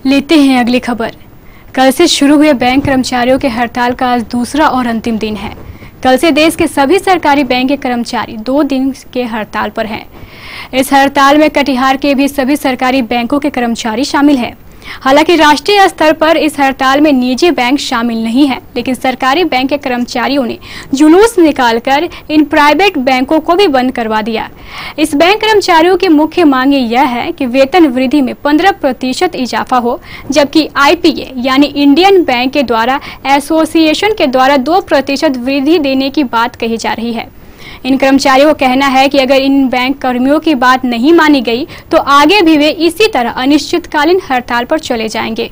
लेते हैं अगली खबर। कल से शुरू हुए बैंक कर्मचारियों के हड़ताल का आज दूसरा और अंतिम दिन है। कल से देश के सभी सरकारी बैंक के कर्मचारी 2 दिन के हड़ताल पर हैं। इस हड़ताल में कटिहार के भी सभी सरकारी बैंकों के कर्मचारी शामिल हैं। हालांकि राष्ट्रीय स्तर पर इस हड़ताल में निजी बैंक शामिल नहीं है, लेकिन सरकारी बैंक के कर्मचारियों ने जुलूस निकालकर इन प्राइवेट बैंकों को भी बंद करवा दिया। इस बैंक कर्मचारियों की मुख्य मांग यह है कि वेतन वृद्धि में 15% इजाफा हो, जबकि IPA यानी इंडियन बैंक के द्वारा एसोसिएशन के द्वारा 2% वृद्धि देने की बात कही जा रही है। इन कर्मचारियों का कहना है कि अगर इन बैंक कर्मियों की बात नहीं मानी गई तो आगे भी वे इसी तरह अनिश्चितकालीन हड़ताल पर चले जाएंगे।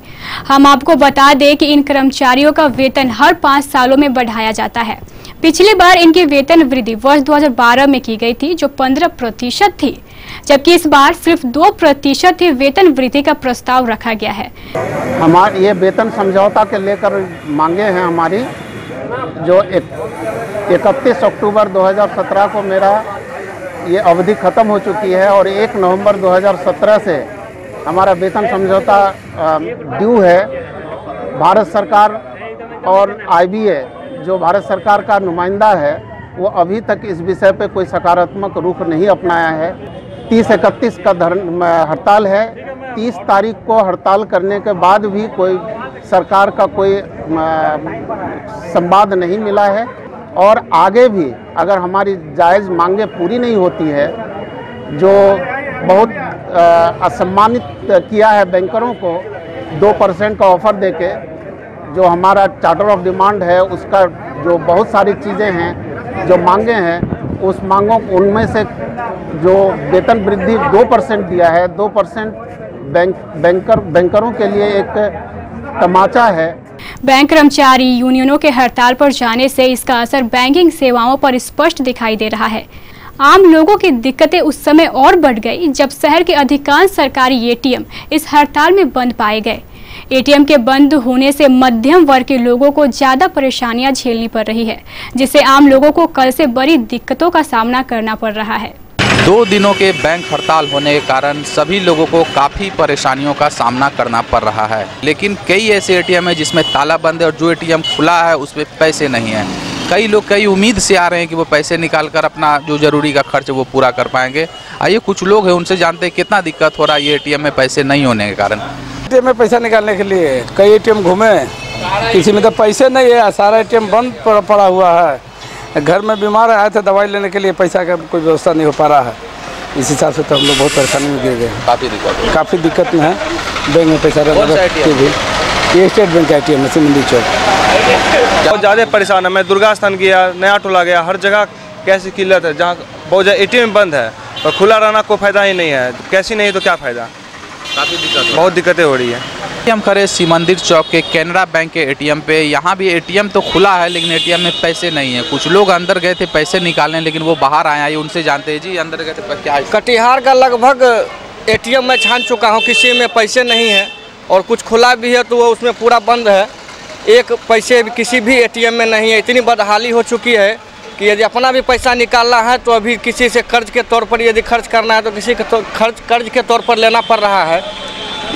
हम आपको बता दें कि इन कर्मचारियों का वेतन हर 5 सालों में बढ़ाया जाता है। पिछली बार इनकी वेतन वृद्धि वर्ष 2012 में की गई थी, जो 15% थी, जबकि इस बार सिर्फ 2% ही वेतन वृद्धि का प्रस्ताव रखा गया है। हमारे ये वेतन समझौता के लेकर मांगे हैं हमारी, जो 31 अक्टूबर 2017 को मेरा ये अवधि ख़त्म हो चुकी है और 1 नवंबर 2017 से हमारा वेतन समझौता ड्यू है। भारत सरकार और IBA जो भारत सरकार का नुमाइंदा है, वो अभी तक इस विषय पे कोई सकारात्मक रुख नहीं अपनाया है। 30-31 का हड़ताल है। 30 तारीख को हड़ताल करने के बाद भी कोई सरकार का कोई संवाद नहीं मिला है और आगे भी अगर हमारी जायज़ मांगे पूरी नहीं होती है, जो बहुत असम्मानित किया है बैंकरों को 2% का ऑफ़र देके, जो हमारा चार्टर ऑफ डिमांड है उसका जो बहुत सारी चीज़ें हैं जो मांगे हैं, उस मांगों उनमें से जो वेतन वृद्धि 2% दिया है, 2% बैंकरों के लिए एक तमाचा है। बैंक कर्मचारी यूनियनों के हड़ताल पर जाने से इसका असर बैंकिंग सेवाओं पर स्पष्ट दिखाई दे रहा है। आम लोगों की दिक्कतें उस समय और बढ़ गई जब शहर के अधिकांश सरकारी ATM इस हड़ताल में बंद पाए गए। ATM के बंद होने से मध्यम वर्ग के लोगों को ज्यादा परेशानियां झेलनी पड़ रही है, जिससे आम लोगों को कल से बड़ी दिक्कतों का सामना करना पड़ रहा है। 2 दिनों के बैंक हड़ताल होने के कारण सभी लोगों को काफ़ी परेशानियों का सामना करना पड़ रहा है। लेकिन कई ऐसे ATM है जिसमें ताला बंद है और जो ATM खुला है उसमें पैसे नहीं हैं। कई लोग कई उम्मीद से आ रहे हैं कि वो पैसे निकाल कर अपना जो ज़रूरी का खर्च वो पूरा कर पाएंगे। आइए कुछ लोग हैं, उनसे जानते हैं कितना दिक्कत हो रहा है ये ATM में पैसे नहीं होने के कारण। ATM में पैसा निकालने के लिए कई ATM घूमे, किसी में तो पैसे नहीं है, सारा ATM बंद पड़ा हुआ है। घर में बीमार आए थे, दवाई लेने के लिए पैसा का कोई व्यवस्था नहीं हो पा रहा है। इस हिसाब से तो हम लोग बहुत परेशानी में गिर गए हैं। काफ़ी दिक्कत में है। बैंक में पैसा ये स्टेट बैंक का ATM है, सिमंदी चौक। बहुत ज़्यादा परेशान है। मैं दुर्गा स्थान गया, नया टोला गया, हर जगह कैसी किल्लत है। जहाँ बहुत ज़्यादा ATM बंद है और खुला रहना कोई फ़ायदा ही नहीं है। कैसी नहीं तो क्या फ़ायदा, काफ़ी दिक्कत, बहुत दिक्कतें हो रही है। हम खड़े सिमंदिर चौक के कैनरा बैंक के ATM पे। यहाँ भी ATM तो खुला है लेकिन ATM में पैसे नहीं है। कुछ लोग अंदर गए थे पैसे निकालने, लेकिन वो बाहर आए। उनसे जानते हैं जी, अंदर गए थे क्या? कटिहार का लगभग ATM मैं छान चुका हूँ, किसी में पैसे नहीं है और कुछ खुला भी है तो वो उसमें पूरा बंद है। एक पैसे किसी भी ATM में नहीं है। इतनी बदहाली हो चुकी है कि यदि अपना भी पैसा निकालना है तो अभी किसी से कर्ज के तौर पर यदि खर्च करना है तो किसी के कर्ज के तौर पर लेना पड़ रहा है।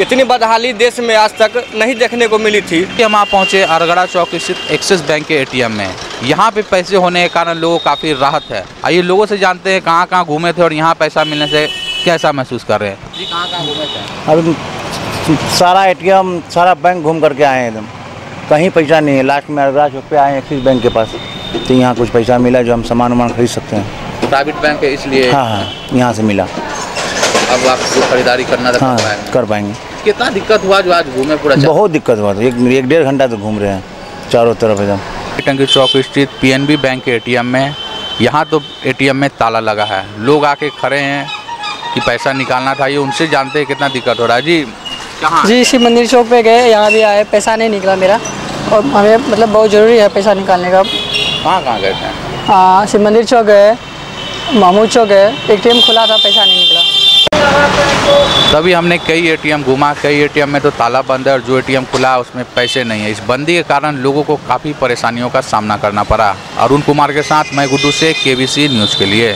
इतनी बदहाली देश में आज तक नहीं देखने को मिली थी। हम आप पहुँचे अरगड़ा चौक स्थित एक्सिस बैंक के ATM में। यहाँ पे पैसे होने के कारण लोगों को काफ़ी राहत है। आइए लोगों से जानते हैं कहाँ कहाँ घूमे थे और यहाँ पैसा मिलने से कैसा महसूस कर रहे हैं। जी कहाँ घूमे थे? अभी सारा ATM सारा बैंक घूम करके आए हैं, एकदम कहीं पैसा नहीं है। लास्ट में अरगड़ा चौक पे आए एक्सिस बैंक के पास, तो यहाँ कुछ पैसा मिला जो हम सामान खरीद सकते हैं। प्राइवेट बैंक है इसलिए? हाँ, यहाँ से मिला। अब आप खरीदारी करना कर पाएंगे। कितना दिक्कत हुआ जो आज घूमे पूरा? बहुत दिक्कत हुआ, 1-1.5 घंटा तो घूम रहे हैं चारों तरफ एकदम। टंकी चौक स्थित PNB बैंक के ATM में, यहाँ तो ATM में ताला लगा है। लोग आके खड़े हैं कि पैसा निकालना था। ये उनसे जानते हैं कितना दिक्कत हो रहा है। जी कहाँ? जी सिमंदिर चौक पे गए, यहाँ भी आए, पैसा नहीं निकला मेरा और हमें मतलब बहुत ज़रूरी है पैसा निकालने का। कहाँ गए थे? हाँ, सिमंदिर चौक गए, महमूद चौक गए, ATM खुला था, पैसा नहीं निकला। तभी हमने कई ATM घूमा, कई ATM में तो ताला बंद है और जो ATM खुला है उसमें पैसे नहीं है। इस बंदी के कारण लोगों को काफ़ी परेशानियों का सामना करना पड़ा। अरुण कुमार के साथ मैं गुड्डू से KBC न्यूज़ के लिए।